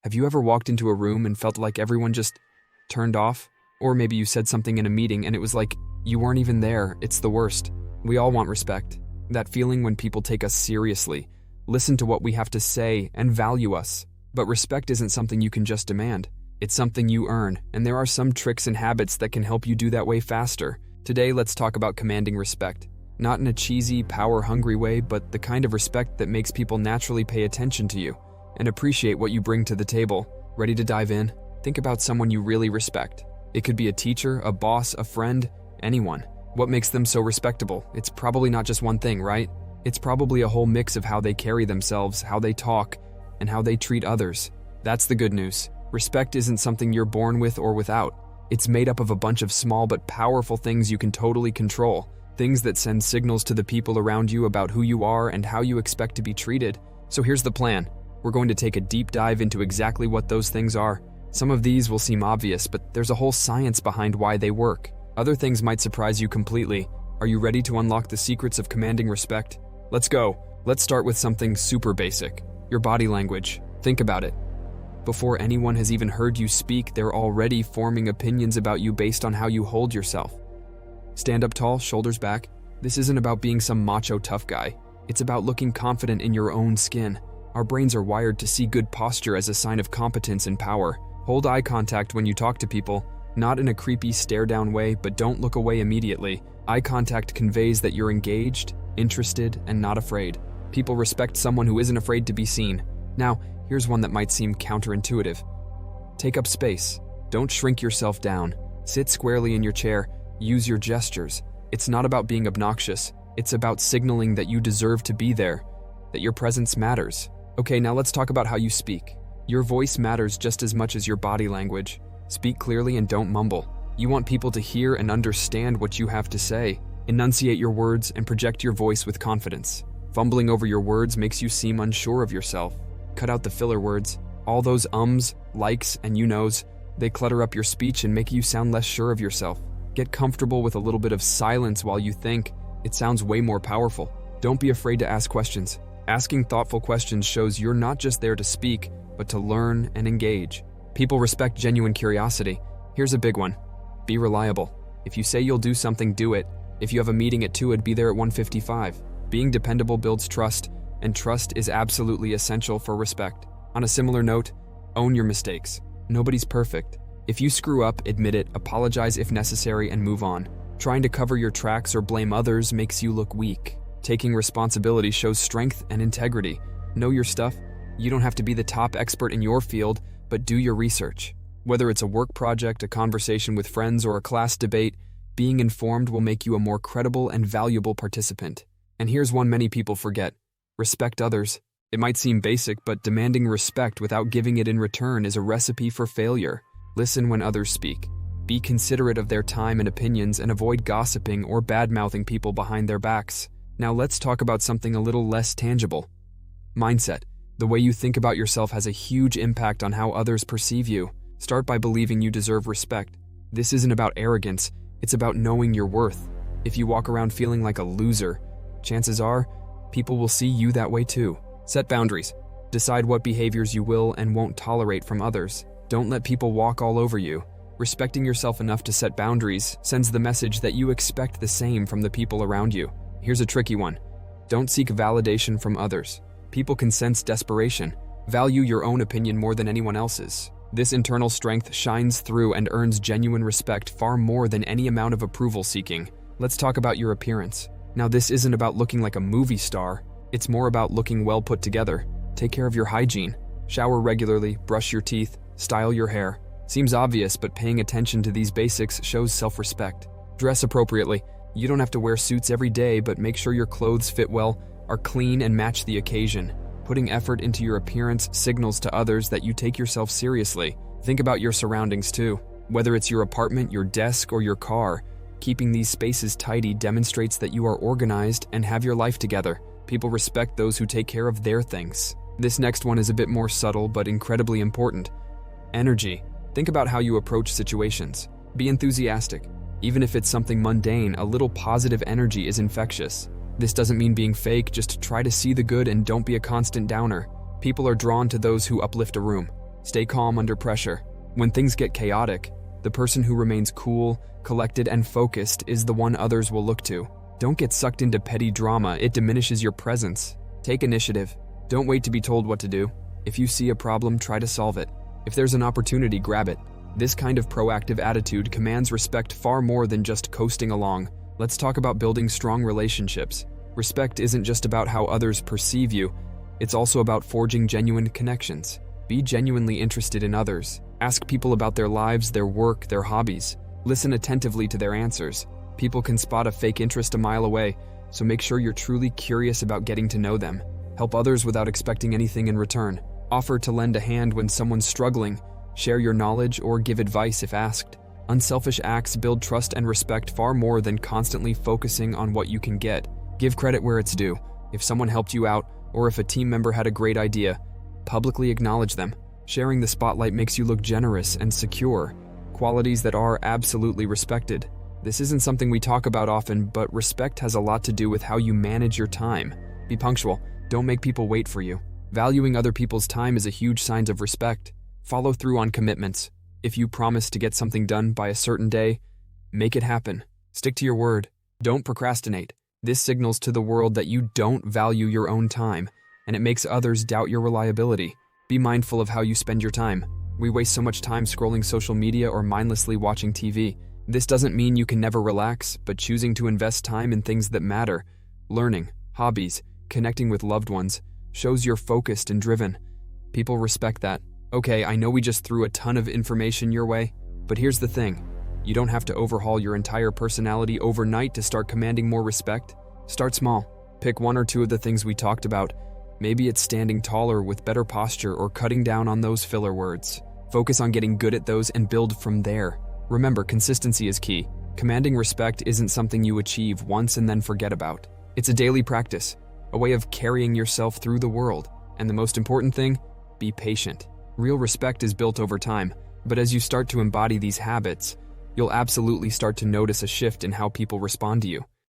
Have you ever walked into a room and felt like everyone just turned off? Or maybe you said something in a meeting and it was like you weren't even there. It's the worst. We all want respect. That feeling when people take us seriously, listen to what we have to say, and value us. But respect isn't something you can just demand. It's something you earn, and there are some tricks and habits that can help you do that way faster. Today, let's talk about commanding respect. Not in a cheesy, power-hungry way, but the kind of respect that makes people naturally pay attention to you and appreciate what you bring to the table. Ready to dive in? Think about someone you really respect. It could be a teacher, a boss, a friend, anyone. What makes them so respectable? It's probably not just one thing, right? It's probably a whole mix of how they carry themselves, how they talk, and how they treat others. That's the good news. Respect isn't something you're born with or without. It's made up of a bunch of small but powerful things you can totally control. Things that send signals to the people around you about who you are and how you expect to be treated. So here's the plan. We're going to take a deep dive into exactly what those things are. Some of these will seem obvious, but there's a whole science behind why they work. Other things might surprise you completely. Are you ready to unlock the secrets of commanding respect? Let's go. Let's start with something super basic. Your body language. Think about it. Before anyone has even heard you speak, they're already forming opinions about you based on how you hold yourself. Stand up tall, shoulders back. This isn't about being some macho tough guy. It's about looking confident in your own skin. Our brains are wired to see good posture as a sign of competence and power. Hold eye contact when you talk to people, not in a creepy stare-down way, but don't look away immediately. Eye contact conveys that you're engaged, interested, and not afraid. People respect someone who isn't afraid to be seen. Now, here's one that might seem counterintuitive. Take up space. Don't shrink yourself down. Sit squarely in your chair. Use your gestures. It's not about being obnoxious. It's about signaling that you deserve to be there, that your presence matters. Okay, now let's talk about how you speak. Your voice matters just as much as your body language. Speak clearly and don't mumble. You want people to hear and understand what you have to say. Enunciate your words and project your voice with confidence. Fumbling over your words makes you seem unsure of yourself. Cut out the filler words. All those ums, likes, and you knows, they clutter up your speech and make you sound less sure of yourself. Get comfortable with a little bit of silence while you think. It sounds way more powerful. Don't be afraid to ask questions. Asking thoughtful questions shows you're not just there to speak, but to learn and engage. People respect genuine curiosity. Here's a big one. Be reliable. If you say you'll do something, do it. If you have a meeting at 2, be there at 1:55. Being dependable builds trust, and trust is absolutely essential for respect. On a similar note, own your mistakes. Nobody's perfect. If you screw up, admit it, apologize if necessary, and move on. Trying to cover your tracks or blame others makes you look weak. Taking responsibility shows strength and integrity. Know your stuff. You don't have to be the top expert in your field, but do your research. Whether it's a work project, a conversation with friends, or a class debate, being informed will make you a more credible and valuable participant. And here's one many people forget. Respect others. It might seem basic, but demanding respect without giving it in return is a recipe for failure. Listen when others speak. Be considerate of their time and opinions, and avoid gossiping or bad-mouthing people behind their backs. Now let's talk about something a little less tangible. Mindset. The way you think about yourself has a huge impact on how others perceive you. Start by believing you deserve respect. This isn't about arrogance, it's about knowing your worth. If you walk around feeling like a loser, chances are, people will see you that way too. Set boundaries. Decide what behaviors you will and won't tolerate from others. Don't let people walk all over you. Respecting yourself enough to set boundaries sends the message that you expect the same from the people around you. Here's a tricky one. Don't seek validation from others. People can sense desperation. Value your own opinion more than anyone else's. This internal strength shines through and earns genuine respect far more than any amount of approval seeking. Let's talk about your appearance. Now, this isn't about looking like a movie star. It's more about looking well put together. Take care of your hygiene. Shower regularly, brush your teeth, style your hair. Seems obvious, but paying attention to these basics shows self-respect. Dress appropriately. You don't have to wear suits every day, but make sure your clothes fit well, are clean, and match the occasion. Putting effort into your appearance signals to others that you take yourself seriously. Think about your surroundings too. Whether it's your apartment, your desk, or your car, keeping these spaces tidy demonstrates that you are organized and have your life together. People respect those who take care of their things. This next one is a bit more subtle, but incredibly important. Energy. Think about how you approach situations. Be enthusiastic. Even if it's something mundane, a little positive energy is infectious. This doesn't mean being fake, just try to see the good and don't be a constant downer. People are drawn to those who uplift a room. Stay calm under pressure. When things get chaotic, the person who remains cool, collected, and focused is the one others will look to. Don't get sucked into petty drama, it diminishes your presence. Take initiative. Don't wait to be told what to do. If you see a problem, try to solve it. If there's an opportunity, grab it. This kind of proactive attitude commands respect far more than just coasting along. Let's talk about building strong relationships. Respect isn't just about how others perceive you, it's also about forging genuine connections. Be genuinely interested in others. Ask people about their lives, their work, their hobbies. Listen attentively to their answers. People can spot a fake interest a mile away, so make sure you're truly curious about getting to know them. Help others without expecting anything in return. Offer to lend a hand when someone's struggling. Share your knowledge or give advice if asked. Unselfish acts build trust and respect far more than constantly focusing on what you can get. Give credit where it's due. If someone helped you out, or if a team member had a great idea, publicly acknowledge them. Sharing the spotlight makes you look generous and secure, qualities that are absolutely respected. This isn't something we talk about often, but respect has a lot to do with how you manage your time. Be punctual. Don't make people wait for you. Valuing other people's time is a huge sign of respect. Follow through on commitments. If you promise to get something done by a certain day, make it happen. Stick to your word. Don't procrastinate. This signals to the world that you don't value your own time, and it makes others doubt your reliability. Be mindful of how you spend your time. We waste so much time scrolling social media or mindlessly watching TV. This doesn't mean you can never relax, but choosing to invest time in things that matter, learning, hobbies, connecting with loved ones, shows you're focused and driven. People respect that. Okay, I know we just threw a ton of information your way, but here's the thing. You don't have to overhaul your entire personality overnight to start commanding more respect. Start small. Pick one or two of the things we talked about. Maybe it's standing taller with better posture or cutting down on those filler words. Focus on getting good at those and build from there. Remember, consistency is key. Commanding respect isn't something you achieve once and then forget about. It's a daily practice, a way of carrying yourself through the world. And the most important thing, be patient. Real respect is built over time, but as you start to embody these habits, you'll absolutely start to notice a shift in how people respond to you.